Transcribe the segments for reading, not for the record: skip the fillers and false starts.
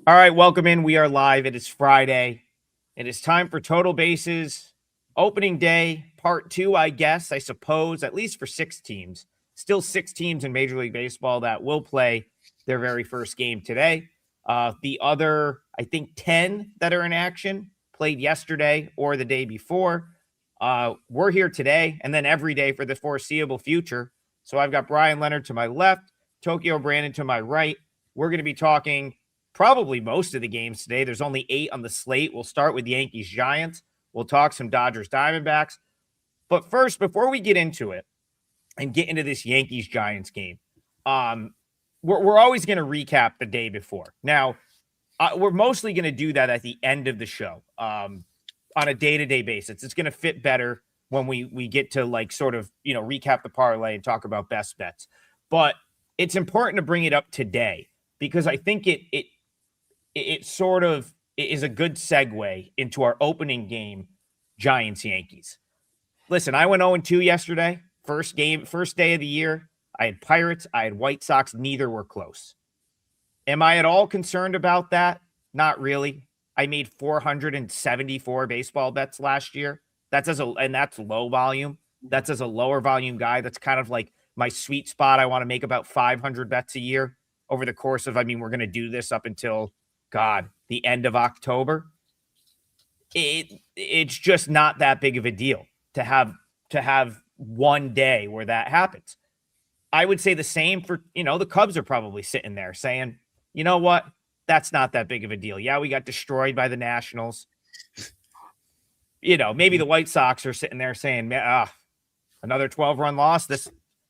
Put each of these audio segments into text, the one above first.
All right, welcome in. We are live. It is Friday. It is time for Total Bases opening day, part 2, I guess, I suppose, at least for 6 teams. Still 6 teams in Major League Baseball that will play their very first game today. The other, I think, 10 that are in action played yesterday or the day before. We're here today and then every day for the foreseeable future. So I've got Bryan Leonard to my left, Tokyo Brandon to my right. We're going to be talking probably most of the games today. There's only 8 on the slate. We'll start with Yankees Giants. We'll talk some Dodgers Diamondbacks. But first, before we get into it and get into this Yankees Giants game, we're always going to recap the day before. Now, we're mostly going to do that at the end of the show on a day-to-day basis. It's going to fit better when we get to recap the parlay and talk about best bets. But it's important to bring it up today because I think it sort of is a good segue into our opening game, Giants-Yankees. Listen, I went 0-2 yesterday. First day of the year. I had Pirates. I had White Sox. Neither were close. Am I at all concerned about that? Not really. I made 474 baseball bets last year. That's low volume. That's as a lower volume guy. That's kind of like my sweet spot. I want to make about 500 bets a year over the course of, we're going to do this up until the end of October. It's just not that big of a deal to have one day where that happens. I would say the same for, the Cubs are probably sitting there saying, you know what? That's not that big of a deal. Yeah, we got destroyed by the Nationals. Maybe the White Sox are sitting there saying, another 12-run loss.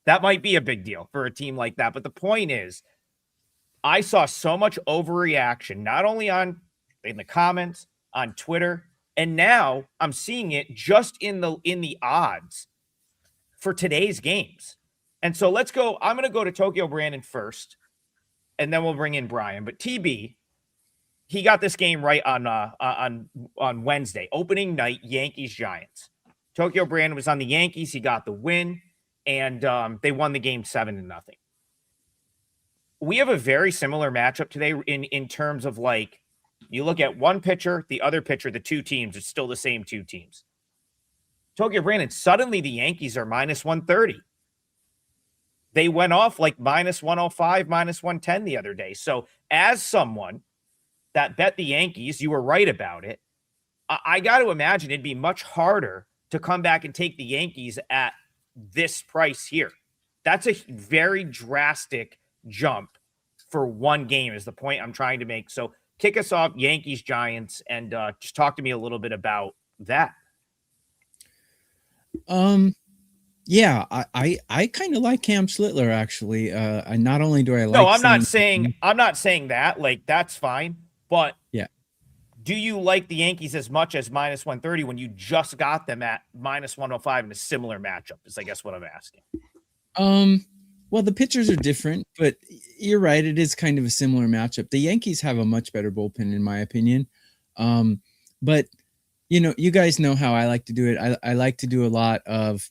That might be a big deal for a team like that. But the point is, I saw so much overreaction, not only in the comments, on Twitter, and now I'm seeing it just in the odds for today's games. And so let's go. I'm going to go to Tokyo Brandon first, and then we'll bring in Brian. But TB, he got this game right on Wednesday, opening night, Yankees Giants. Tokyo Brandon was on the Yankees. He got the win, and they won the game 7-0. We have a very similar matchup today in terms of you look at one pitcher, the other pitcher, the two teams, it's still the same two teams. Tokyo Brandon, suddenly the Yankees are minus 130. They went off minus 105, minus 110 the other day. So as someone that bet the Yankees, you were right about it. I got to imagine it'd be much harder to come back and take the Yankees at this price here. That's a very drastic jump for one game is the point I'm trying to make. So kick us off, Yankees, Giants, and just talk to me a little bit about that. Yeah, I kind of like Cam Slittler actually. Not only do I like. No, I'm not saying that. That's fine. But yeah, do you like the Yankees as much as minus 130 when you just got them at minus 105 in a similar matchup? Is I guess what I'm asking. Well, the pitchers are different, but you're right. It is kind of a similar matchup. The Yankees have a much better bullpen, in my opinion. But you guys know how I like to do it. I like to do a lot of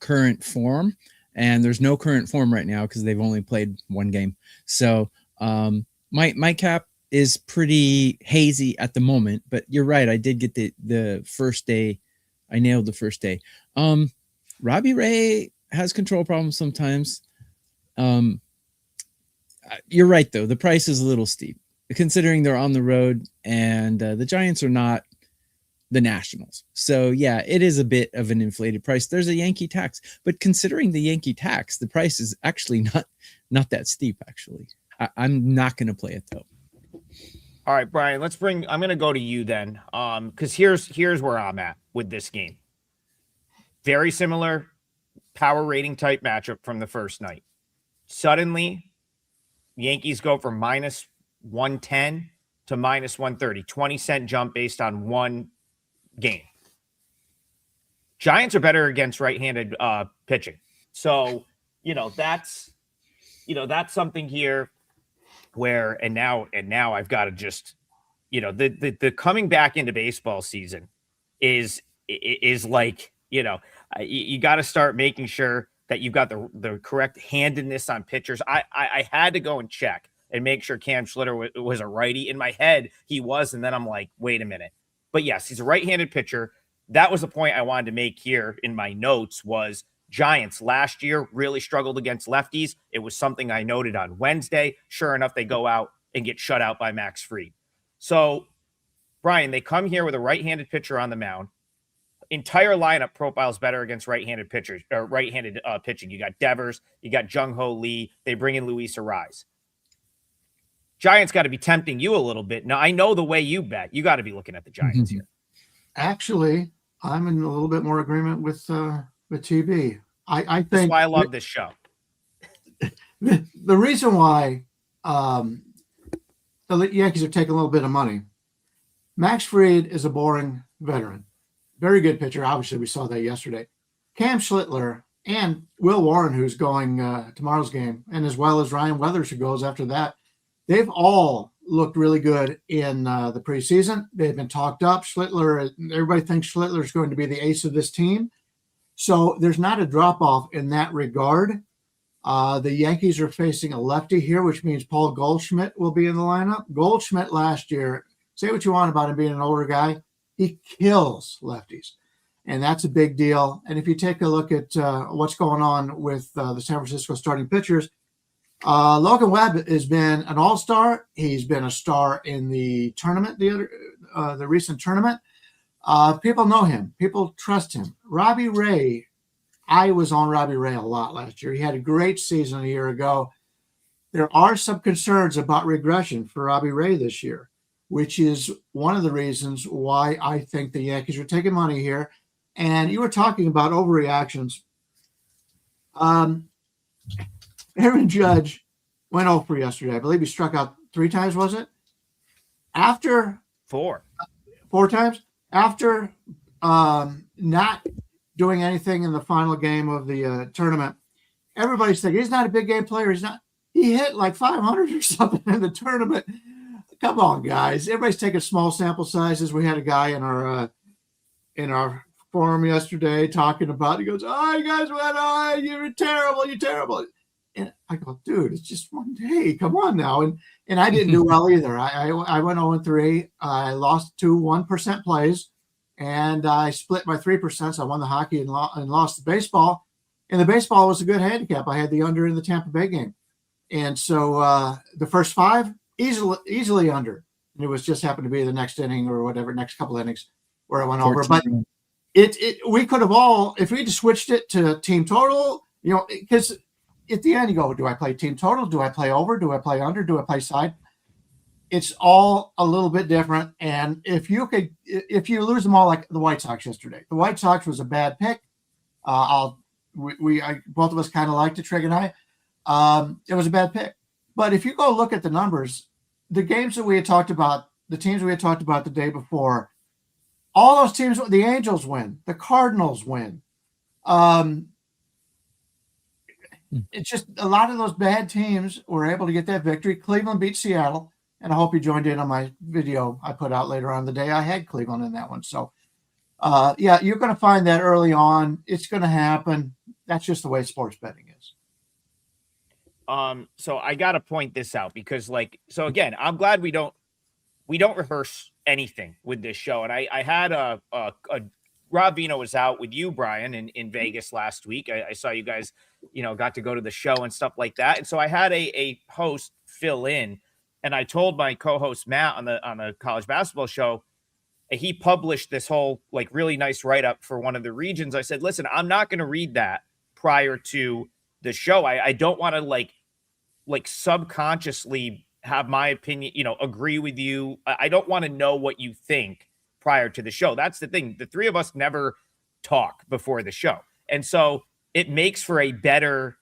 current form, and there's no current form right now because they've only played one game. So my cap is pretty hazy at the moment. But you're right. I did get the first day. I nailed the first day. Robbie Ray has control problems sometimes. You're right, though. The price is a little steep, considering they're on the road, and the Giants are not the Nationals. So, yeah, it is a bit of an inflated price. There's a Yankee tax, but considering the Yankee tax, the price is actually not that steep, actually. I'm not going to play it, though. All right, Brian, I'm going to go to you then, because here's where I'm at with this game. Very similar power rating type matchup from the first night. Suddenly, Yankees go from minus 110 to minus 130, 20-cent jump based on one game. Giants are better against right-handed pitching. So, that's something here where, and now I've got to just, the coming back into baseball season is like, you got to start making sure that you've got the correct handedness on pitchers. I had to go and check. and make sure Cam Schlitter was a righty. In my head, he was, and then I'm like, wait a minute. But yes, he's a right-handed pitcher. That was the point I wanted to make here in my notes was Giants last year really struggled against lefties. It was something I noted on Wednesday. Sure enough, they go out and get shut out by Max Fried. So, Brian, they come here with a right-handed pitcher on the mound. Entire lineup profiles better against right-handed pitchers or right-handed pitching. You got Devers, you got Jung-Ho Lee. They bring in Luis Arise. Giants got to be tempting you a little bit. Now, I know the way you bet. You got to be looking at the Giants here. Actually, I'm in a little bit more agreement with TB. I think that's why I love this show. The reason why the Yankees are taking a little bit of money, Max Fried is a boring veteran. Very good pitcher. Obviously, we saw that yesterday. Cam Schlittler and Will Warren, who's going tomorrow's game, and as well as Ryan Weathers, who goes after that, they've all looked really good in the preseason. They've been talked up. Schlittler, everybody thinks Schlittler is going to be the ace of this team. So there's not a drop-off in that regard. The Yankees are facing a lefty here, which means Paul Goldschmidt will be in the lineup. Goldschmidt last year, say what you want about him being an older guy, he kills lefties, and that's a big deal. And if you take a look at what's going on with the San Francisco starting pitchers, Logan Webb has been an all-star. He's been a star in the tournament, the recent tournament. People know him. People trust him. Robbie Ray, I was on Robbie Ray a lot last year. He had a great season a year ago. There are some concerns about regression for Robbie Ray this year, which is one of the reasons why I think the Yankees are taking money here. And you were talking about overreactions. Aaron Judge went over yesterday. I believe he struck out 3 times, was it? After 4 times? After not doing anything in the final game of the tournament, everybody's thinking he's not a big game player. He's not. He hit like 500 or something in the tournament. Come on, guys. Everybody's taking small sample sizes. We had a guy in our forum yesterday talking about, he goes, oh, you guys went on, you're terrible, you're terrible. And I go, dude, it's just one day. Come on now. And I didn't do well either. I went 0-3. I lost 2 1% plays, and I split my 3%. So I won the hockey and lost the baseball. And the baseball was a good handicap. I had the under in the Tampa Bay game. And so the first 5, easily under. And it was just happened to be the next inning or whatever, next couple innings where I went 14. Over. But we could have all, if we just switched it to team total, because at the end you go, do I play team total? Do I play over? Do I play under? Do I play side? It's all a little bit different. And if you lose them all like the White Sox yesterday, the White Sox was a bad pick. Both of us kind of liked it, Trig and I. It was a bad pick. But if you go look at the numbers, the games that we had talked about, the teams we had talked about the day before, all those teams, the Angels win, the Cardinals win. It's just a lot of those bad teams were able to get that victory. Cleveland beat Seattle, and I hope you joined in on my video I put out later on in the day. I had Cleveland in that one. So, you're going to find that early on. It's going to happen. That's just the way sports betting is. So I got to point this out because again, I'm glad we don't rehearse anything with this show. And I had a Rob Vino was out with you, Brian, in Vegas last week. I saw you guys, got to go to the show and stuff like that. And so I had a host fill in, and I told my co-host Matt on the college basketball show, he published this whole really nice write-up for one of the regions. I said, listen, I'm not going to read that prior to the show. I don't want to subconsciously have my opinion, agree with you. I don't want to know what you think prior to the show. That's the thing. The 3 of us never talk before the show. And so it makes better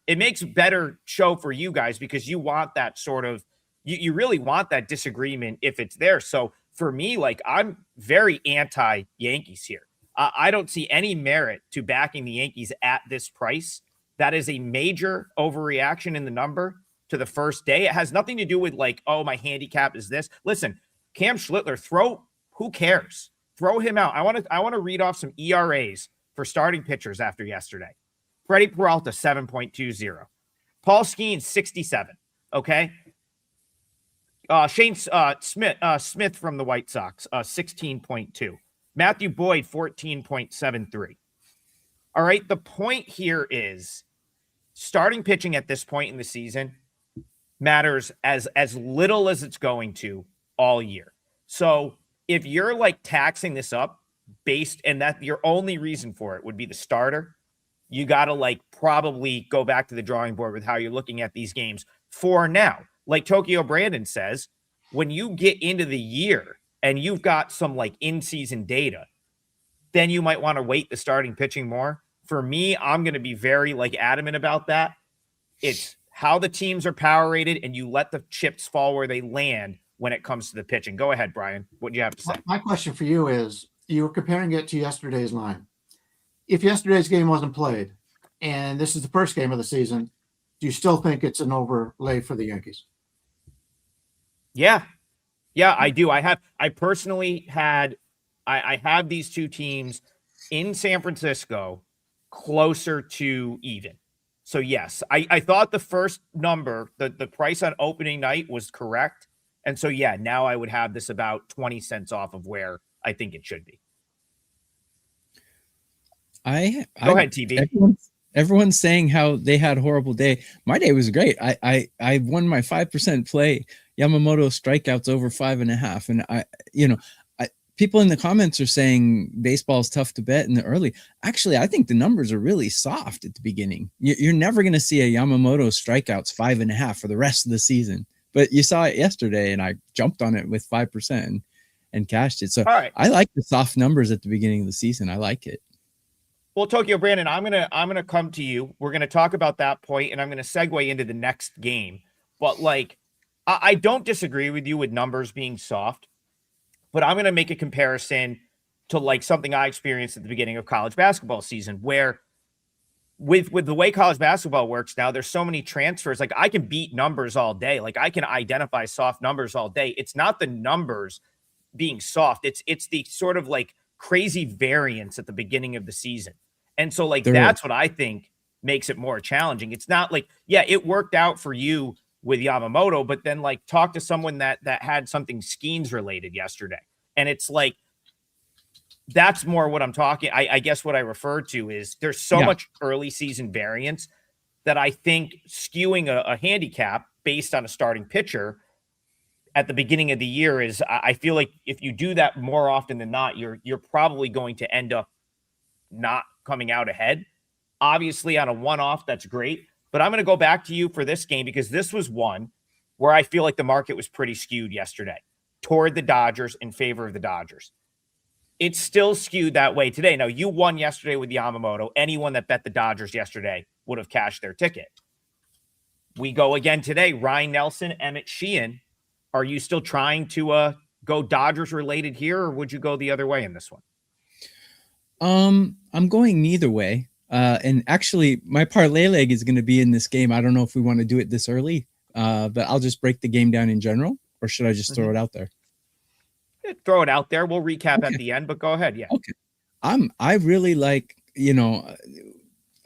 show for you guys because you want that sort of, you really want that disagreement if it's there. So for me, I'm very anti-Yankees here. I don't see any merit to backing the Yankees at this price. That is a major overreaction in the number to the first day. It has nothing to do with my handicap is this. Listen, Cam Schlittler, who cares? Throw him out. I want to read off some ERAs for starting pitchers after yesterday. Freddie Peralta, 7.20. Paul Skeens, 67. Okay. Smith from the White Sox, 16.2. Matthew Boyd, 14.73. All right. The point here is starting pitching at this point in the season matters as little as it's going to all year. So if you're like taxing this up and that your only reason for it would be the starter, you got to like probably go back to the drawing board with how you're looking at these games for now. Like Tokyo Brandon says, when you get into the year and you've got some like in-season data, then you might want to weight the starting pitching more. For me, I'm going to be very like adamant about that. It's how the teams are power rated, and you let the chips fall where they land when it comes to the pitching. Go ahead, Brian. What do you have to say? My question for you is, you were comparing it to yesterday's line. If yesterday's game wasn't played and this is the first game of the season, do you still think it's an overlay for the Yankees? Yeah, I do. I personally had, I have these two teams in San Francisco closer to even. So yes, I thought the first number, the price on opening night was correct. And so, yeah, now I would have this about 20 cents off of where I think it should be. Go ahead, TV. Everyone's saying how they had a horrible day. My day was great. I won my 5% play. Yamamoto strikeouts over 5.5. And people in the comments are saying baseball's tough to bet in the early. Actually, I think the numbers are really soft at the beginning. You're never going to see a Yamamoto strikeouts 5.5 for the rest of the season. But you saw it yesterday, and I jumped on it with 5% and cashed it. So all right. I like the soft numbers at the beginning of the season. I like it. Well, Tokyo Brandon, I'm gonna come to you. We're gonna talk about that point, and I'm gonna segue into the next game. But like, I don't disagree with you with numbers being soft, but I'm gonna make a comparison to like something I experienced at the beginning of college basketball season, where with the way college basketball works now, there's so many transfers. Like I can beat numbers all day. Like I can identify soft numbers all day. It's not the numbers being soft. It's the sort of like crazy variance at the beginning of the season. And so like, that's what I think makes it more challenging. It's not like, yeah, it worked out for you with Yamamoto, but then like talk to someone that had something Skeens related yesterday. And it's like, that's more what I'm talking. I guess what I refer to is there's so much early season variance that I think skewing a handicap based on a starting pitcher at the beginning of the year is, I feel like if you do that more often than not, you're probably going to end up not coming out ahead. Obviously on a one-off, that's great, but I'm going to go back to you for this game because this was one where I feel like the market was pretty skewed yesterday toward the Dodgers in favor of the Dodgers. It's still skewed that way today. Now, you won yesterday with Yamamoto. Anyone that bet the Dodgers yesterday would have cashed their ticket. We go again today. Ryan Nelson, Emmett Sheehan. Are you still trying to go Dodgers related here, or would you go the other way in this one? I'm going neither way. And actually, my parlay leg is going to be in this game. I don't know if we want to do it this early, but I'll just break the game down in general, or should I just throw it out there? Throw it out there. We'll recap at the end, but go ahead. Yeah. Okay. I really like,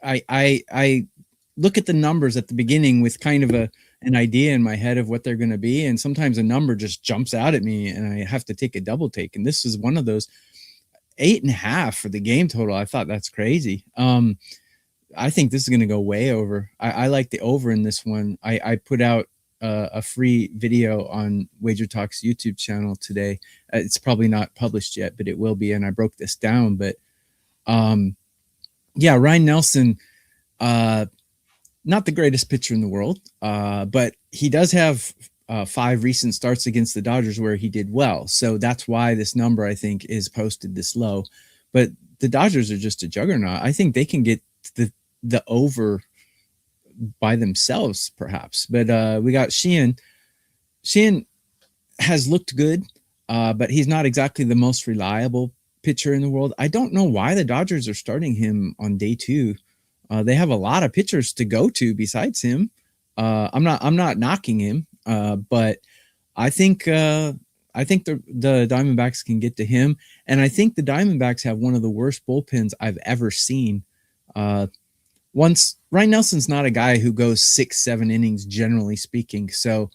I look at the numbers at the beginning with kind of an idea in my head of what they're going to be. And sometimes a number just jumps out at me and I have to take a double take. And this is one of those. 8.5 for the game total. I thought that's crazy. I think this is going to go way over. I like the over in this one. I put out a free video on WagerTalk's YouTube channel today. It's probably not published yet, but it will be. And I broke this down, but Ryan Nelson, not the greatest pitcher in the world, but he does have 5 recent starts against the Dodgers where he did well. So that's why this number, I think, is posted this low. But the Dodgers are just a juggernaut. I think they can get the over by themselves, perhaps. But we got Sheehan. Sheehan has looked good, but he's not exactly the most reliable pitcher in the world. I don't know why the Dodgers are starting him on day 2. They have a lot of pitchers to go to besides him. I'm not knocking him. But I think the Diamondbacks can get to him. And I think the Diamondbacks have one of the worst bullpens I've ever seen. Ryan Nelson's not a guy who goes 6-7 innings, generally speaking. So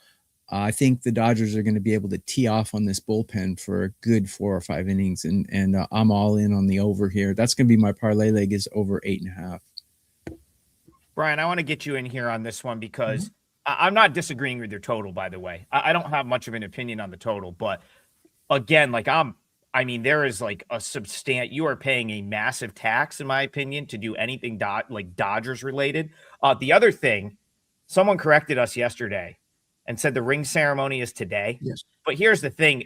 I think the Dodgers are going to be able to tee off on this bullpen for a good 4 or 5 innings, and I'm all in on the over here. That's going to be my parlay leg is over 8.5. Brian, I want to get you in here on this one because I'm not disagreeing with your total, by the way. I don't have much of an opinion on the total, but again, there is like you are paying a massive tax, in my opinion, to do anything Dodgers related. The other thing, someone corrected us yesterday and said the ring ceremony is today. Yes. But here's the thing.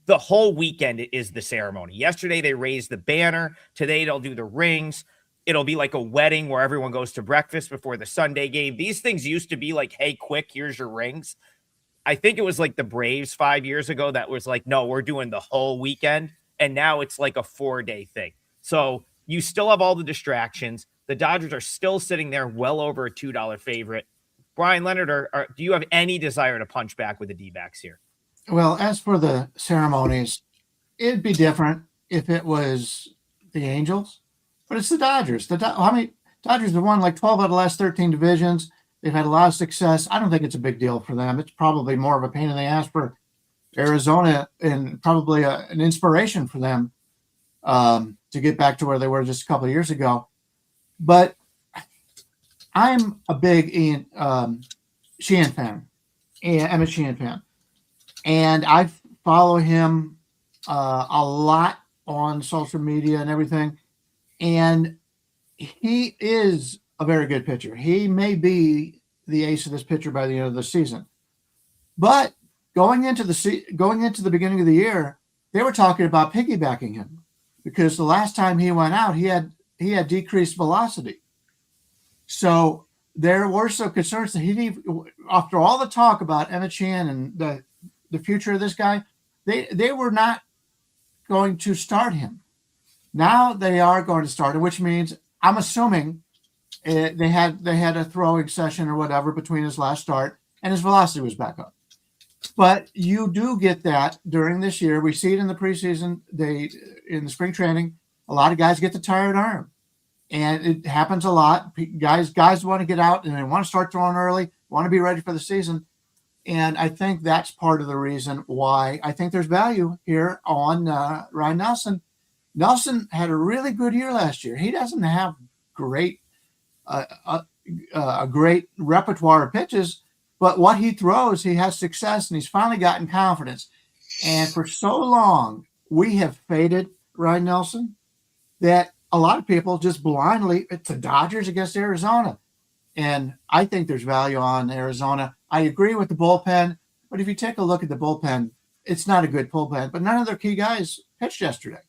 The whole weekend is the ceremony. Yesterday, they raised the banner. Today, they'll do the rings. It'll be like a wedding where everyone goes to breakfast before the Sunday game. These things used to be like, hey, quick, here's your rings. I think it was like the Braves 5 years ago that was like, no, we're doing the whole weekend. And now it's like a 4-day thing. So you still have all the distractions. The Dodgers are still sitting there well over a $2 favorite. Bryan Leonard, do you have any desire to punch back with the D-backs here? Well, as for the ceremonies, it'd be different if it was the Angels, but it's the Dodgers. Dodgers have won like 12 out of the last 13 divisions. They've had a lot of success. I don't think it's a big deal for them. It's probably more of a pain in the ass for Arizona and probably an inspiration for them to get back to where they were just a couple of years ago. But I'm a big Sheehan fan, Emmett Sheehan fan, and I follow him a lot on social media and everything. And he is a very good pitcher. He may be the ace of this pitcher by the end of the season. But going into the beginning of the year, they were talking about piggybacking him because the last time he went out, he had decreased velocity. So there were some concerns that after all the talk about Emmett Sheehan and the future of this guy, they were not going to start him. Now they are going to start him, which means I'm assuming they had a throwing session or whatever between his last start and his velocity was back up. But you do get that during this year. We see it in the preseason. In the spring training, a lot of guys get the tired arm. And it happens a lot. Guys want to get out and they want to start throwing early, want to be ready for the season. And I think that's part of the reason why I think there's value here on Ryan Nelson. Nelson had a really good year last year. He doesn't have a great repertoire of pitches, but what he throws, he has success, and he's finally gotten confidence. And for so long, we have faded Ryan Nelson that a lot of people just blindly, it's the Dodgers against Arizona. And I think there's value on Arizona. I agree with the bullpen, but if you take a look at the bullpen, it's not a good bullpen, but none of their key guys pitched yesterday.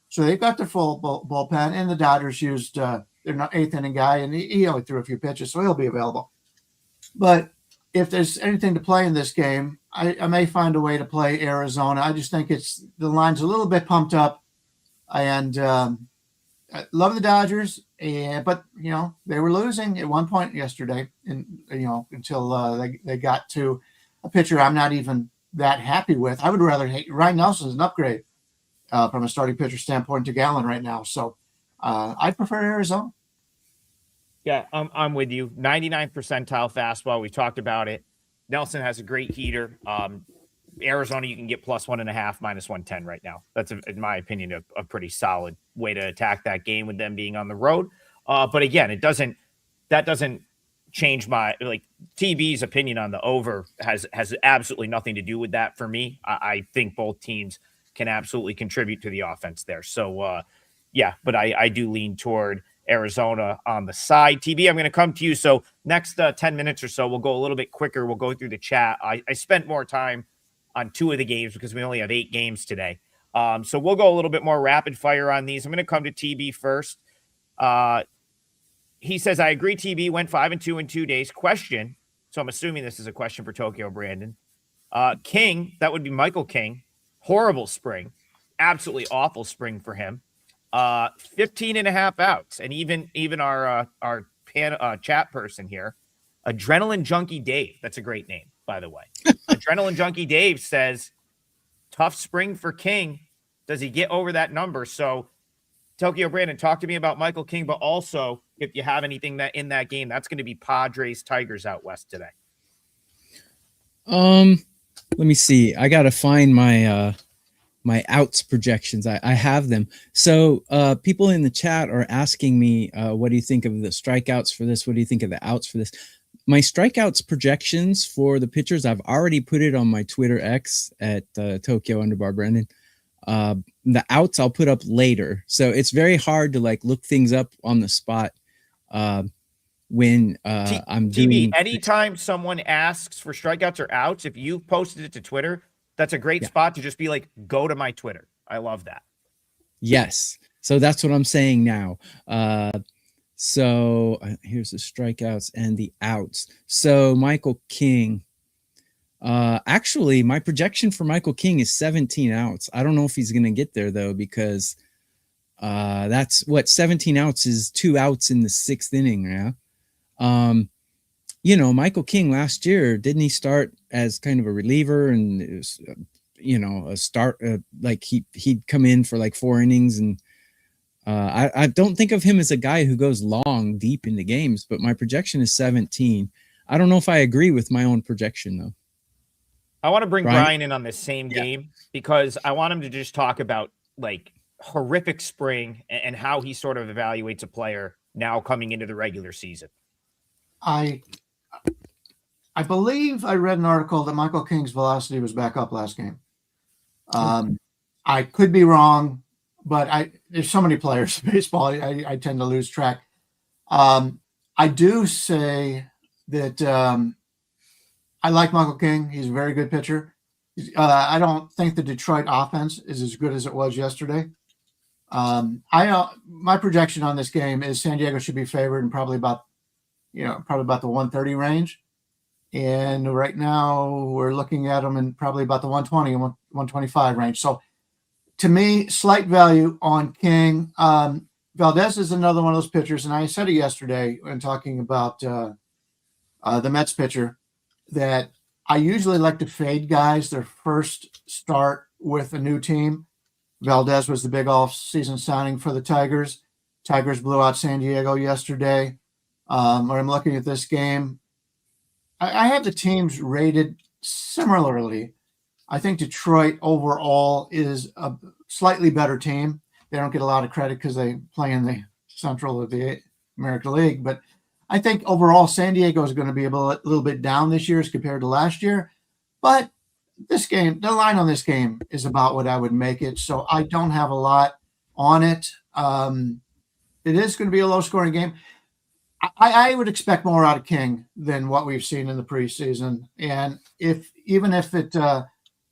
So they've got their full bullpen, and the Dodgers used their 8th inning guy, and he only threw a few pitches, so he'll be available. But if there's anything to play in this game, I may find a way to play Arizona. I just think the line's a little bit pumped up, and I love the Dodgers, but they were losing at one point yesterday, and until they got to a pitcher I'm not even that happy with. I would rather Ryan Nelson is an upgrade from a starting pitcher standpoint to Gallen right now. So I prefer Arizona. Yeah, I'm with you. 99th percentile fastball. We talked about it. Nelson has a great heater. Arizona, you can get +1.5, -110 right now. That's, in my opinion, a pretty solid way to attack that game with them being on the road. But again, that doesn't change my TB's opinion on the over has absolutely nothing to do with that for me. I think both teams can absolutely contribute to the offense there. So but I do lean toward Arizona on the side. TB, I'm going to come to you. So next 10 minutes or so, we'll go a little bit quicker. We'll go through the chat. I spent more time on 2 of the games because we only have 8 games today. So we'll go a little bit more rapid fire on these. I'm going to come to TB first. He says, I agree TB went 5-2 in 2 days. Question. So I'm assuming this is a question for Tokyo Brandon. King, that would be Michael King. Horrible spring. Absolutely awful spring for him. 15.5 outs. And even our chat person here, Adrenaline Junkie Dave. That's a great name, by the way. Adrenaline Junkie Dave says, tough spring for King. Does he get over that number? So Tokyo Brandon, talk to me about Michael King, but also if you have anything that in that game, that's going to be Padres Tigers out west today. Let me see. I gotta find my my outs projections. I have them. So people in the chat are asking me, what do you think of the strikeouts for this? What do you think of the outs for this? My strikeouts projections for the pitchers, I've already put it on my Twitter X at Tokyo_Brandon. The outs I'll put up later. So it's very hard to like look things up on the spot when I'm doing. Anytime someone asks for strikeouts or outs, if you've posted it to Twitter, that's a great spot to just be like, go to my Twitter. I love that. Yes. So that's what I'm saying now. So here's the strikeouts and the outs. So Michael King, actually my projection for Michael King is 17 outs. I don't know if he's going to get there though, because that's what 17 outs is 2 outs in the 6th inning. Yeah. You know, Michael King last year, didn't he start as kind of a reliever and it was, you know, a start like he'd come in for like 4 innings and I don't think of him as a guy who goes long, deep into games, but my projection is 17. I don't know if I agree with my own projection, though. I want to bring Bryan in on this same game because I want him to just talk about like horrific spring and how he sort of evaluates a player now coming into the regular season. I believe I read an article that Michael King's velocity was back up last game. I could be wrong, but there's so many players in baseball, I tend to lose track. I do say that I like Michael King. He's a very good pitcher. I don't think the Detroit offense is as good as it was yesterday. My projection on this game is San Diego should be favored and probably about the 130 range. And right now we're looking at them in probably about the 120 and 125 range. So to me, slight value on King. Valdez is another one of those pitchers, and I said it yesterday when talking about the Mets pitcher, that I usually like to fade guys their first start with a new team. Valdez was the big off-season signing for the Tigers. Tigers blew out San Diego yesterday. When I'm looking at this game, I have the teams rated similarly. I think Detroit overall is a slightly better team. They don't get a lot of credit because they play in the Central of the American League. But I think overall San Diego is going to be a little bit down this year as compared to last year. But this game, the line on this game is about what I would make it. So I don't have a lot on it. It is going to be a low-scoring game. I would expect more out of King than what we've seen in the preseason. And even if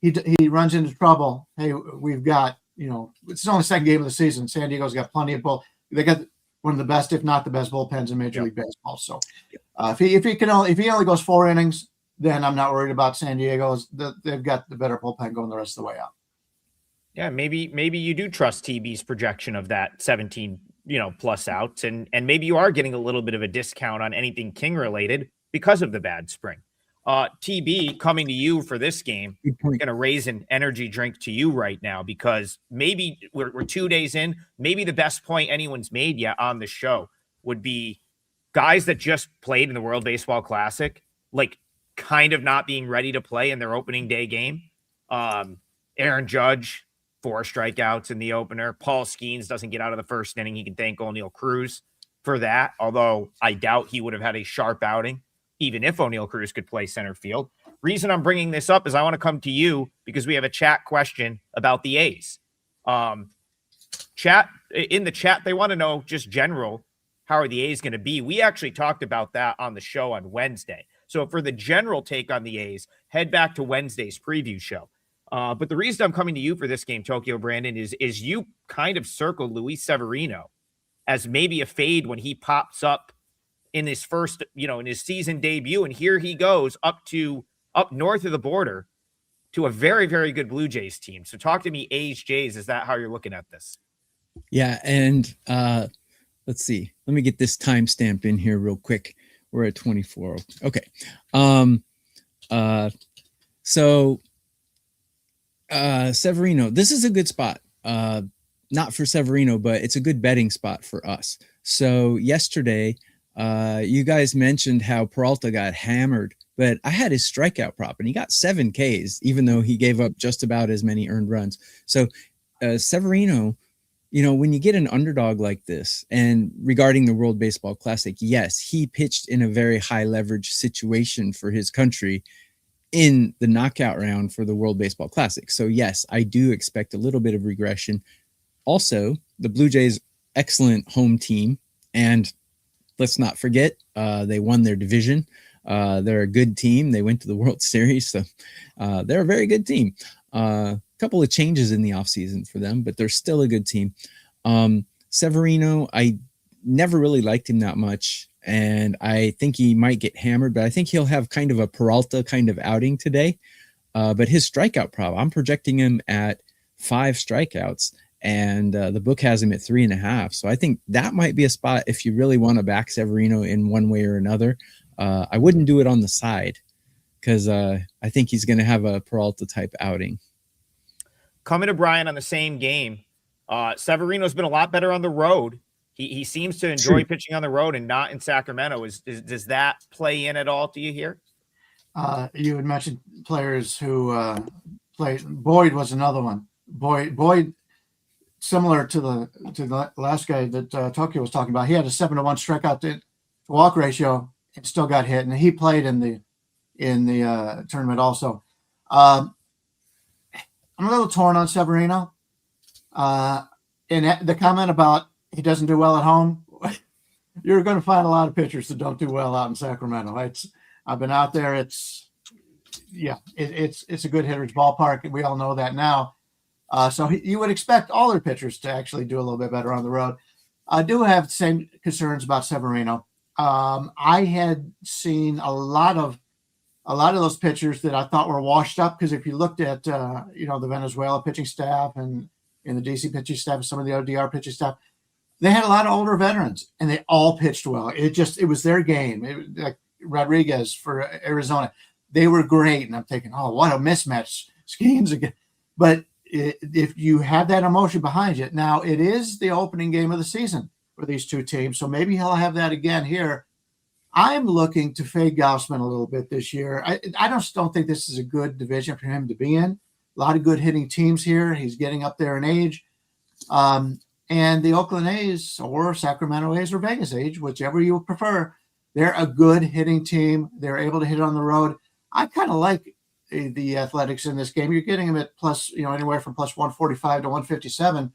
he runs into trouble, hey, we've got, it's only the second game of the season. San Diego's got plenty of they got one of the best, if not the best, bullpens in Major League Baseball. So if he only goes 4 innings, then I'm not worried about San Diego. They've got the better bullpen going the rest of the way out. Yeah, maybe you do trust TB's projection of that 17, plus outs, and maybe you are getting a little bit of a discount on anything King related because of the bad spring. TB, coming to you for this game, going to raise an energy drink to you right now because maybe we're 2 days in. Maybe the best point anyone's made yet on the show would be guys that just played in the World Baseball Classic, like kind of not being ready to play in their opening day game. Aaron Judge, 4 strikeouts in the opener. Paul Skeens doesn't get out of the first inning. He can thank O'Neal Cruz for that, although I doubt he would have had a sharp outing even if O'Neal Cruz could play center field. Reason I'm bringing this up is I want to come to you because we have a chat question about the A's. In the chat, they want to know just general, how are the A's going to be? We actually talked about that on the show on Wednesday. So for the general take on the A's, head back to Wednesday's preview show. But the reason I'm coming to you for this game, Tokyo Brandon, is you kind of circled Luis Severino as maybe a fade when he pops up in his first, in his season debut. And here he goes up north of the border to a very, very good Blue Jays team. So talk to me, A's, Jays. Is that how you're looking at this? Yeah. And let's see. Let me get this timestamp in here real quick. We're at 24. Okay. So Severino, this is a good spot. Not for Severino, but it's a good betting spot for us. So yesterday, you guys mentioned how Peralta got hammered but I had his strikeout prop, and he got 7 Ks, even though he gave up just about as many earned runs. So Severino, when you get an underdog like this, and regarding the World Baseball Classic, yes, he pitched in a very high leverage situation for his country in the knockout round for the World Baseball Classic. So yes, I do expect a little bit of regression. Also, the Blue Jays, excellent home team, and let's not forget, they won their division. They're a good team. They went to the World Series, so they're a very good team. Couple of changes in the offseason for them, but they're still a good team. Severino, I never really liked him that much, and I think he might get hammered, but I think he'll have kind of a Peralta kind of outing today. But his strikeout prop, I'm projecting him at 5 strikeouts, and the book has him at 3.5. So I think that might be a spot if you really want to back Severino in one way or another. I wouldn't do it on the side because I think he's going to have a Peralta type outing. Coming to Brian on the same game, Severino's been a lot better on the road. He seems to enjoy pitching on the road and not in Sacramento. Does that play in at all to you here? You had mentioned players who played. Boyd was another one. Boyd, similar to the last guy that Tokyo was talking about. He had a 7-1 strikeout to walk ratio and still got hit, and he played in the tournament also. I'm a little torn on Severino. And the comment about he doesn't do well at home, you're going to find a lot of pitchers that don't do well out in Sacramento. I've been out there. It's a good hitter's ballpark. We all know that now. So you would expect all their pitchers to actually do a little bit better on the road. I do have the same concerns about Severino. I had seen a lot of those pitchers that I thought were washed up, because if you looked at the Venezuela pitching staff and in the DC pitching staff and some of the ODR pitching staff, they had a lot of older veterans and they all pitched well. It was their game. Like Rodriguez for Arizona, they were great, and I'm thinking, oh, what a mismatch schemes again. But if you have that emotion behind you, now it is the opening game of the season for these two teams, so maybe he'll have that again here. I'm looking to fade Gausman a little bit this year. I just don't think this is a good division for him to be in. A lot of good hitting teams here. He's getting up there in age. And the Oakland A's or Sacramento A's or Vegas A's, whichever you prefer, they're a good hitting team. They're able to hit on the road. I kind of like the Athletics in this game. You're getting them at plus, anywhere from plus 145 to 157.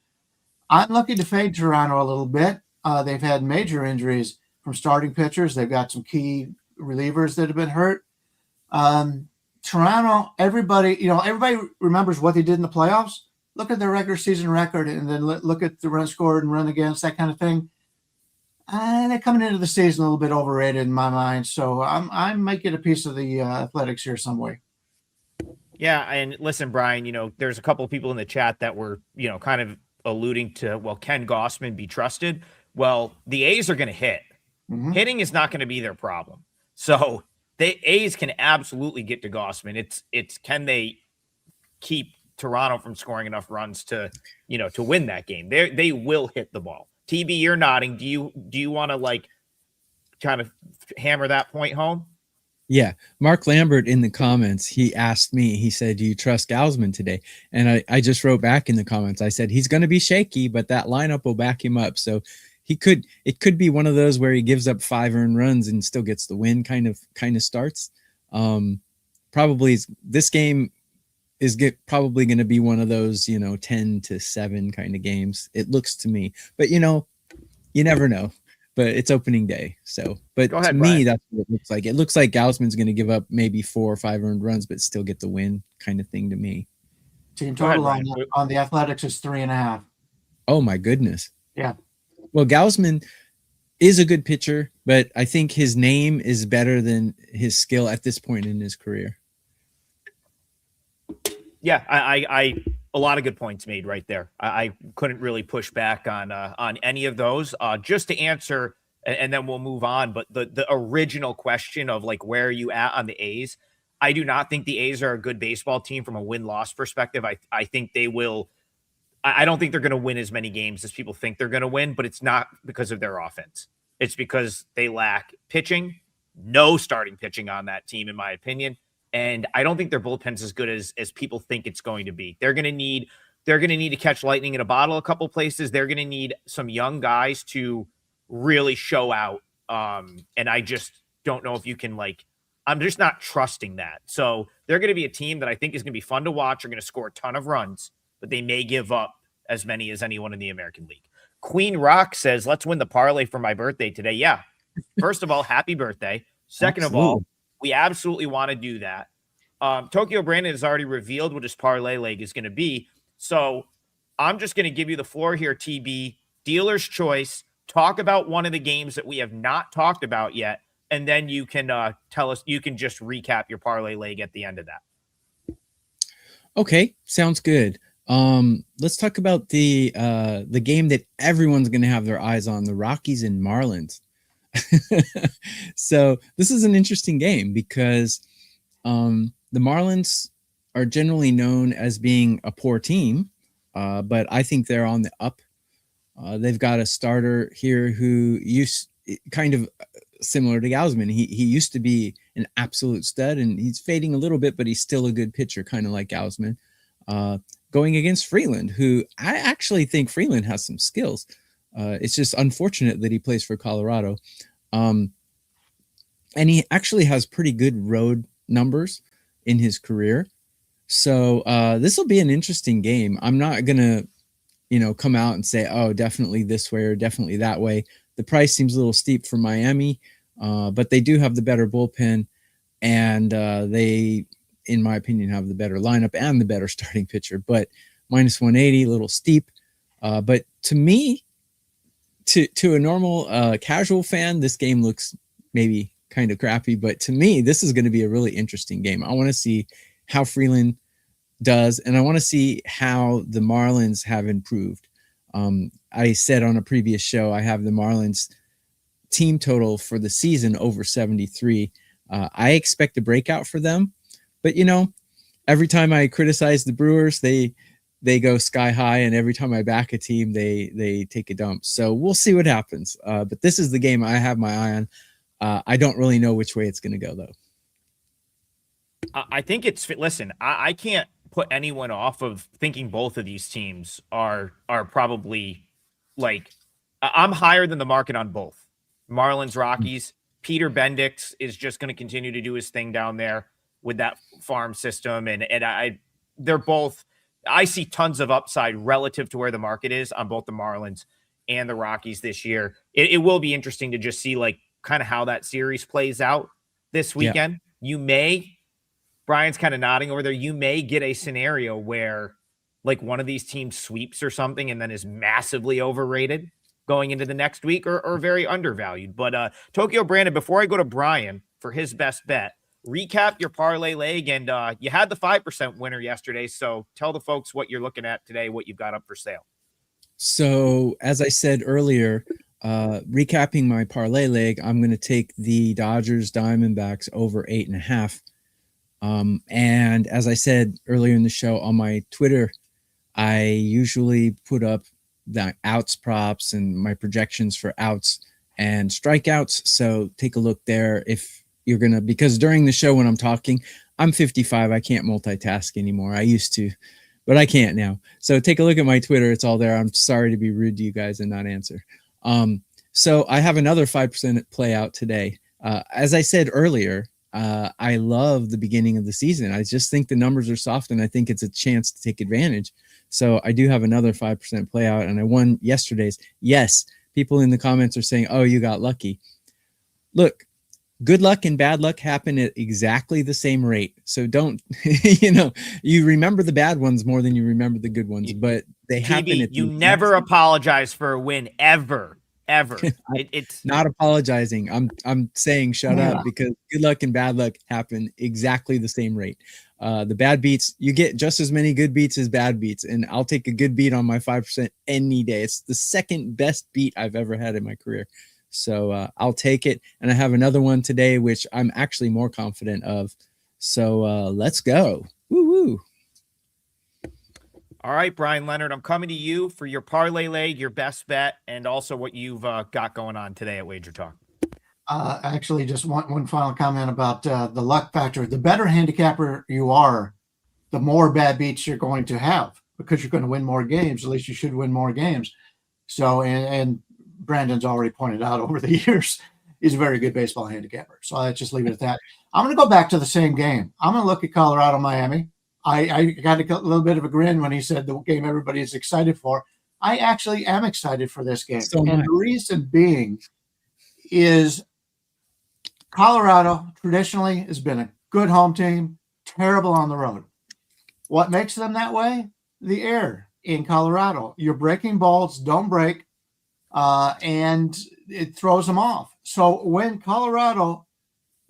I'm looking to fade Toronto a little bit. They've had major injuries from starting pitchers. They've got some key relievers that have been hurt. Toronto, everybody remembers what they did in the playoffs. Look at their regular season record and then look at the run scored and run against, that kind of thing. They're coming into the season a little bit overrated in my mind. So I might get a piece of the Athletics here some way. Yeah. And listen, Brian, there's a couple of people in the chat that were, kind of alluding to, well, can Gausman be trusted? Well, the A's are going to hit. Mm-hmm. Hitting is not going to be their problem. So the A's can absolutely get to Gausman. It's can they keep Toronto from scoring enough runs to win that game? They will hit the ball. TB, you're nodding. Do you want to kind of hammer that point home? Yeah. Mark Lambert in the comments, he asked me, he said, do you trust Gausman today? And I just wrote back in the comments, I said, he's going to be shaky, but that lineup will back him up. So it could be one of those where he gives up 5 earned runs and still gets the win kind of starts. Probably this game is probably going to be one of those, 10-7 kind of games. It looks to me, but you never know. But it's opening day, so. But Go ahead, to Brian. me, that's what it looks like. It looks like Gausman's going to give up maybe 4 or 5 earned runs, but still get the win, kind of thing to me. Team total on the Athletics is 3.5. Oh my goodness! Yeah. Well, Gausman is a good pitcher, but I think his name is better than his skill at this point in his career. Yeah, I a lot of good points made right there. I couldn't really push back on any of those. Just to answer, and then we'll move on. But the original question of where are you at on the A's? I do not think the A's are a good baseball team from a win-loss perspective. I think they will. I don't think they're going to win as many games as people think they're going to win, but it's not because of their offense. It's because they lack pitching no starting pitching on that team, in my opinion. And I don't think their bullpen's as good as people think it's going to be. They're going to need to catch lightning in a bottle a couple places. They're going to need some young guys to really show out. And I just don't know if you can, like, I'm just not trusting that. So they're going to be a team that I think is going to be fun to watch. They're going to score a ton of runs, but they may give up as many as anyone in the American League. Queen Rock says, let's win the parlay for my birthday today. Yeah. First of all, happy birthday. Second of all, we absolutely want to do that. Tokyo Brandon has already revealed what his parlay leg is going to be. So I'm just going to give you the floor here, TB. Dealer's choice. Talk about one of the games that we have not talked about yet, and then you can tell us. You can just recap your parlay leg at the end of that. Okay, sounds good. Let's talk about the game that everyone's going to have their eyes on: the Rockies and Marlins. So this is an interesting game because the Marlins are generally known as being a poor team, but I think they're on the up. They've got a starter here who used kind of similar to Gausman. He used to be an absolute stud, and he's fading a little bit, but he's still a good pitcher, kind of like Gausman. Going against Freeland, who I actually think Freeland has some skills. It's just unfortunate that he plays for Colorado. And he actually has pretty good road numbers in his career. So this will be an interesting game. I'm not going to, come out and say, oh, definitely this way or definitely that way. The price seems a little steep for Miami, but they do have the better bullpen, and they, in my opinion, have the better lineup and the better starting pitcher. But minus 180, a little steep. But to me, to a normal casual fan, this game looks maybe kind of crappy. But to me, this is going to be a really interesting game. I want to see how Freeland does, and I want to see how the Marlins have improved. I said on a previous show, I have the Marlins team total for the season over 73. I expect a breakout for them, but every time I criticize the Brewers, they go sky high, and every time I back a team, they take a dump. So we'll see what happens. But this is the game I have my eye on. I don't really know which way it's going to go, though. I think listen, I can't put anyone off of thinking both of these teams are probably, like, I'm higher than the market on both. Marlins, Rockies. Peter Bendix is just going to continue to do his thing down there with that farm system. And they're both, I see tons of upside relative to where the market is on both the Marlins and the Rockies this year. It will be interesting to just see, like, kind of how that series plays out this weekend. Yeah. Brian's kind of nodding over there. You may get a scenario where, like, one of these teams sweeps or something and then is massively overrated going into the next week, or very undervalued. But Tokyo Brandon, before I go to Brian for his best bet, recap your parlay leg. And you had the 5% winner yesterday. So tell the folks what you're looking at today, what you've got up for sale. So as I said earlier, recapping my parlay leg, I'm going to take the Dodgers Diamondbacks over 8.5. And as I said earlier in the show on my Twitter, I usually put up the outs props and my projections for outs and strikeouts. So take a look there if you're going to, because during the show when I'm talking, I'm 55. I can't multitask anymore. I used to, but I can't now. So take a look at my Twitter. It's all there. I'm sorry to be rude to you guys and not answer. So I have another 5% play out today. As I said earlier, I love the beginning of the season. I just think the numbers are soft, and I think it's a chance to take advantage. So I do have another 5% play out, and I won yesterday's. Yes, people in the comments are saying, oh, you got lucky. Look, good luck and bad luck happen at exactly the same rate. So don't, you remember the bad ones more than you remember the good ones, but they happen at you never apologize for a win, ever. It's not apologizing. I'm saying shut up, because good luck and bad luck happen exactly the same rate. The bad beats, you get just as many good beats as bad beats, and I'll take a good beat on my 5% any day. It's the second best beat I've ever had in my career. So I'll take it. And I have another one today, which I'm actually more confident of. So let's go. Woo woo. All right, Bryan Leonard, I'm coming to you for your parlay leg, your best bet, and also what you've got going on today at WagerTalk. Actually, just one final comment about the luck factor. The better handicapper you are, the more bad beats you're going to have because you're going to win more games. At least you should win more games. So, and Brandon's already pointed out over the years, he's a very good baseball handicapper. So I just leave it at that. I'm going to go back to the same game. I'm going to look at Colorado, Miami. I got a little bit of a grin when he said the game everybody is excited for. I actually am excited for this game. So and much. the reason being is Colorado traditionally has been a good home team, terrible on the road. What makes them that way? The air in Colorado. Your breaking balls don't break, and it throws them off. So when Colorado,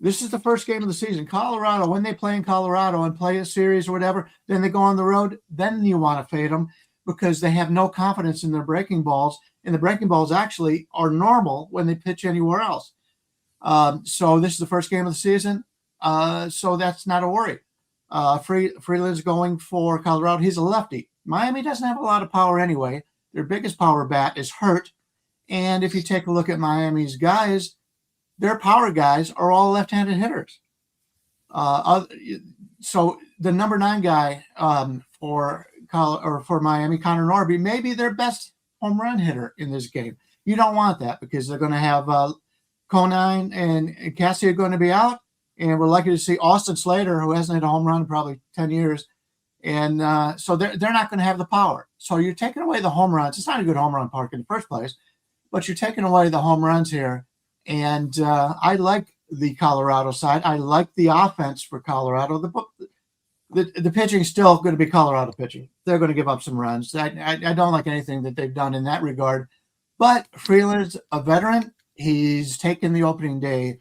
this is the first game of the season, Colorado, when they play in Colorado and play a series or whatever, then they go on the road, then you want to fade them because they have no confidence in their breaking balls, and the breaking balls actually are normal when they pitch anywhere else. So this is the first game of the season, so that's not a worry. Freeland's going for Colorado. He's a lefty. Miami doesn't have a lot of power anyway. Their biggest power bat is hurt. And if you take a look at Miami's guys, their power guys are all left-handed hitters. So the number 9 guy for Miami, Connor Norby, may be their best home run hitter in this game. You don't want that because they're going to have Conine and Cassie are going to be out, and we're likely to see Austin Slater, who hasn't hit a home run in probably 10 years. And so they're not going to have the power. So you're taking away the home runs. It's not a good home run park in the first place, but you're taking away the home runs here. And I like the Colorado side. I like the offense for Colorado. The pitching is still going to be Colorado pitching. They're going to give up some runs. I don't like anything that they've done in that regard. But Freeland's a veteran. He's taken the opening day,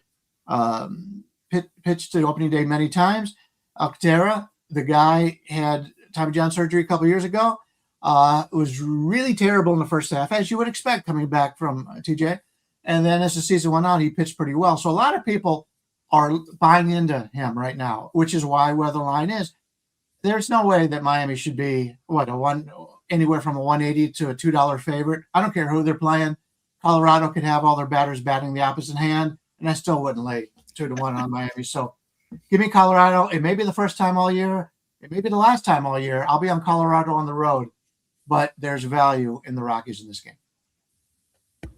pitched the opening day many times. Alcantara, the guy had Tommy John surgery a couple years ago. It was really terrible in the first half, as you would expect coming back from TJ. And then as the season went on, he pitched pretty well. So a lot of people are buying into him right now, which is why where the line is. There's no way that Miami should be anywhere from a 180 to a $2 favorite. I don't care who they're playing. Colorado could have all their batters batting the opposite hand, and I still wouldn't lay 2-1 on Miami. So give me Colorado. It may be the first time all year. It may be the last time all year. I'll be on Colorado on the road, but there's value in the Rockies in this game.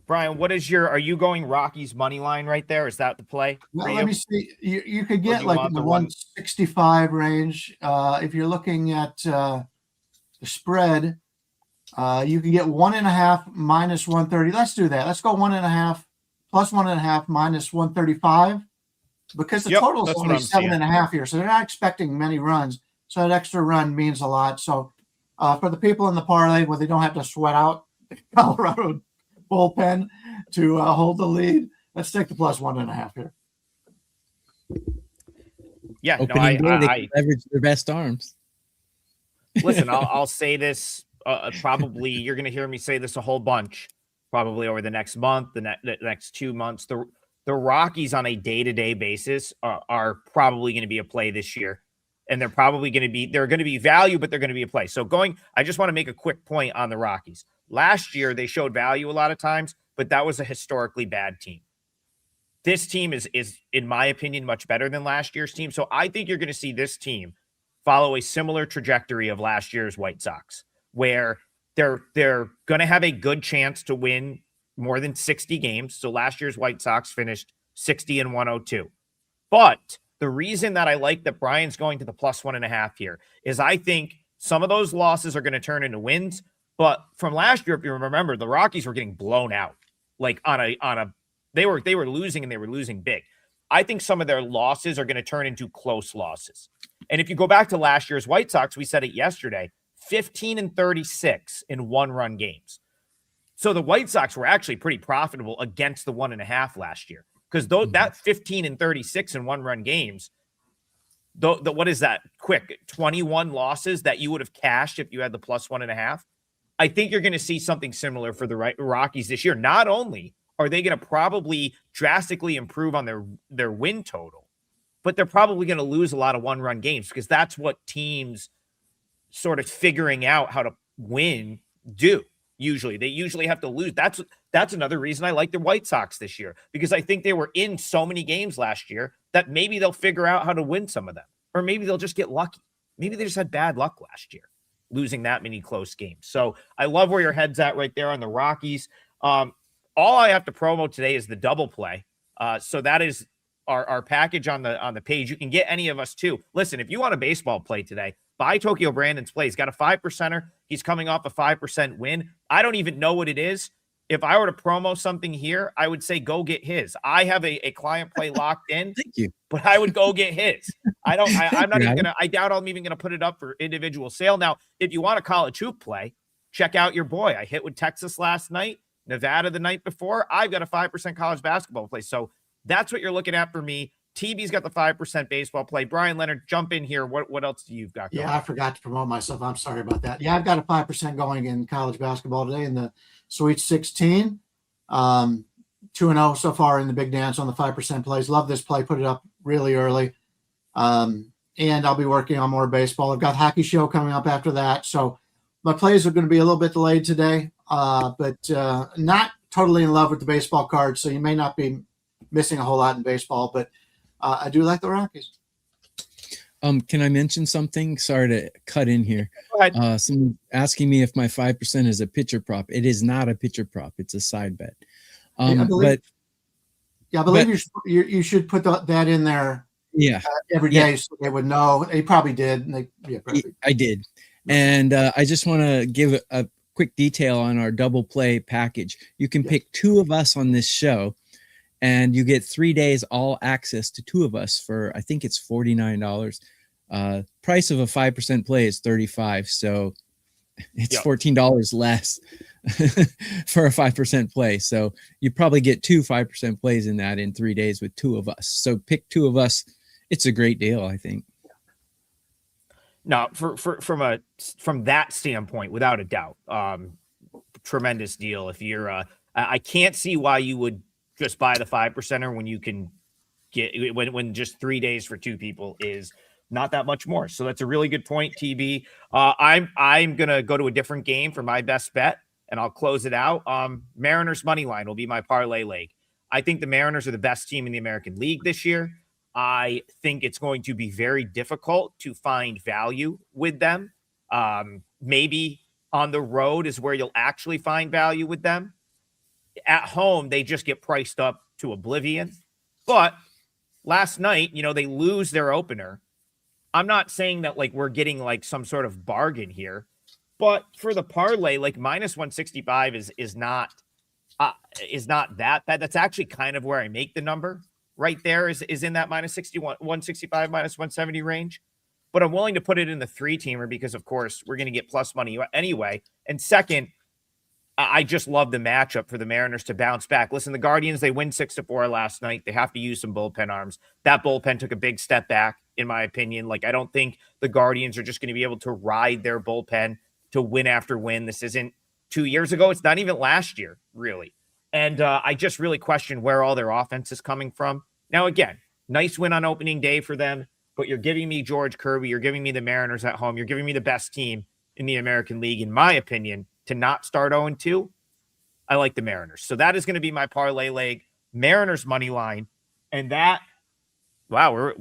Brian, are you going Rockies money line right there? Is that the play? Well, let me see. You could get like in the 165 range. If you're looking at the spread, you can get 1.5 minus 130. Let's do that. Let's go 1.5 plus 1.5 minus 135 because the total is only 7.5 here. So they're not expecting many runs. So that extra run means a lot. So for the people in the parlay where they don't have to sweat out the Colorado bullpen to hold the lead, let's take the plus 1.5 here. Yeah, Opening day, they leverage their best arms. Listen, I'll say this. Probably you're going to hear me say this a whole bunch. Probably over the next month, the next 2 months. The Rockies on a day-to-day basis are probably going to be a play this year, and they're going to be value, but they're going to be a play. So I just want to make a quick point on the Rockies. Last year they showed value a lot of times, but that was a historically bad team. This team is in my opinion much better than last year's team. So I think you're going to see this team follow a similar trajectory of last year's White Sox, where they're going to have a good chance to win more than 60 games. So last year's White Sox finished 60-102. But the reason that I like that Brian's going to the plus 1.5 here is I think some of those losses are going to turn into wins. But from last year, if you remember, the Rockies were getting blown out. Like they were losing, and they were losing big. I think some of their losses are going to turn into close losses. And if you go back to last year's White Sox, we said it yesterday, 15-36 in one-run games. So the White Sox were actually pretty profitable against the 1.5 last year, because that 15-36 in one-run games, what is that? Quick 21 losses that you would have cashed if you had the plus 1.5. I think you're going to see something similar for the Rockies this year. Not only are they going to probably drastically improve on their win total, but they're probably going to lose a lot of one-run games, because that's what teams sort of figuring out how to win do. Usually they have to lose. That's That's another reason I like the White Sox this year, because I think they were in so many games last year that maybe they'll figure out how to win some of them, or maybe they'll just get lucky. Maybe they just had bad luck last year, losing that many close games. So I love where your head's at right there on the Rockies. All I have to promo today is the double play. So that is our package on the page. You can get any of us too. Listen, if you want a baseball play today, buy Tokyo Brandon's play. He's got a 5%er. He's coming off a 5% win. I don't even know what it is. If I were to promo something here, I would say go get his. I have a client play locked in. Thank you. But I would go get his. I'm not even gonna. I doubt I'm even gonna put it up for individual sale. Now, if you want a college hoop play, check out your boy. I hit with Texas last night, Nevada the night before. I've got a 5% college basketball play. So that's what you're looking at for me. TB's got the 5% baseball play. Bryan Leonard, jump in here. What else do you've got going? Yeah, I forgot to promote myself. I'm sorry about that. Yeah, I've got a 5% going in college basketball today in the Sweet 16. 2-0 so far in the big dance on the 5% plays. Love this play. Put it up really early. And I'll be working on more baseball. I've got hockey show coming up after that. So my plays are going to be a little bit delayed today, but not totally in love with the baseball cards. So you may not be missing a whole lot in baseball, but I do like the Rockies. Can I mention something? Sorry to cut in here. Go ahead. Someone asking me if my 5% is a pitcher prop. It is not a pitcher prop. It's a side bet. I believe you should put that in there. Yeah, every day so they would know. They probably did. I did. And I just want to give a quick detail on our double play package. You can pick two of us on this show, and you get 3 days all access to two of us for, I think it's $49. Price of a 5% play is $35. So it's $14 less for a 5% play. So you probably get two 5% plays in that in 3 days with two of us. So pick two of us. It's a great deal, I think. No, from that standpoint, without a doubt, tremendous deal. If you're, I can't see why you would just buy the 5%er when you can get when just 3 days for two people is not that much more. So that's a really good point, TB. I'm gonna go to a different game for my best bet, and I'll close it out. Mariners money line will be my parlay leg. I think the Mariners are the best team in the American League this year. I think it's going to be very difficult to find value with them. Maybe on the road is where you'll actually find value with them. At home, they just get priced up to oblivion. But last night, they lose their opener. I'm not saying that we're getting some sort of bargain here, but for the parlay, minus 165 is not that bad. That's actually kind of where I make the number. Right there is in that minus 61, 165, minus 170 range. But I'm willing to put it in the 3-teamer because, of course, we're going to get plus money anyway. And second, I just love the matchup for the Mariners to bounce back. Listen, the Guardians, they win 6-4 last night. They have to use some bullpen arms. That bullpen took a big step back, in my opinion. I don't think the Guardians are just going to be able to ride their bullpen to win after win. This isn't 2 years ago. It's not even last year, really. And I just really question where all their offense is coming from. Now, again, nice win on opening day for them, but you're giving me George Kirby. You're giving me the Mariners at home. You're giving me the best team in the American League, in my opinion, to not start 0-2. I like the Mariners. So that is going to be my parlay leg, Mariners money line. And that, wow,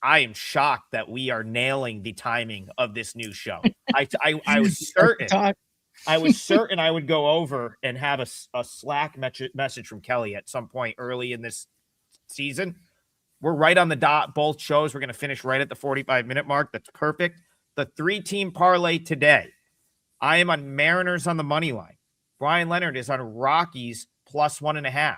I am shocked that we are nailing the timing of this new show. I was certain. I was certain I would go over and have a Slack message from Kelly at some point early in this season. We're right on the dot. Both shows. We're going to finish right at the 45-minute mark. That's perfect. The 3-team parlay today. I am on Mariners on the money line. Bryan Leonard is on Rockies plus 1.5,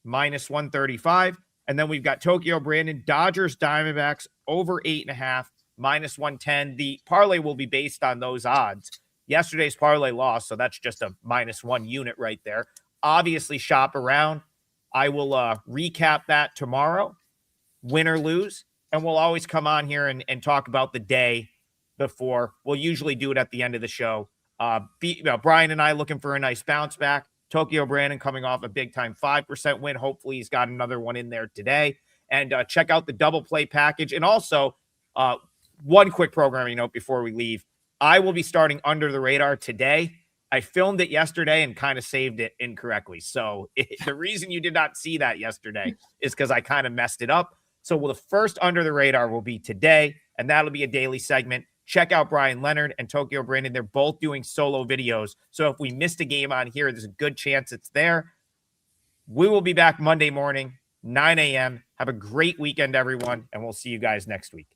minus 135. And then we've got Tokyo Brandon, Dodgers, Diamondbacks over 8.5, minus 110. The parlay will be based on those odds. Yesterday's parlay lost, so that's just a -1 unit right there. Obviously, shop around. I will recap that tomorrow, win or lose, and we'll always come on here and talk about the day before. We'll usually do it at the end of the show. Brian and I looking for a nice bounce back. Tokyo Brandon coming off a big-time 5% win. Hopefully, he's got another one in there today. And check out the double play package. And also, one quick programming note before we leave. I will be starting Under the Radar today I filmed it yesterday and kind of saved it incorrectly. So the reason you did not see that yesterday is because I kind of messed it up. So the first under the radar will be today, and that'll be a daily segment. Check out Bryan Leonard and Tokyo Brandon. They're both doing solo videos. So if we missed a game on here, there's a good chance it's there. We will be back Monday morning, 9 a.m. Have a great weekend, everyone, and we'll see you guys next week.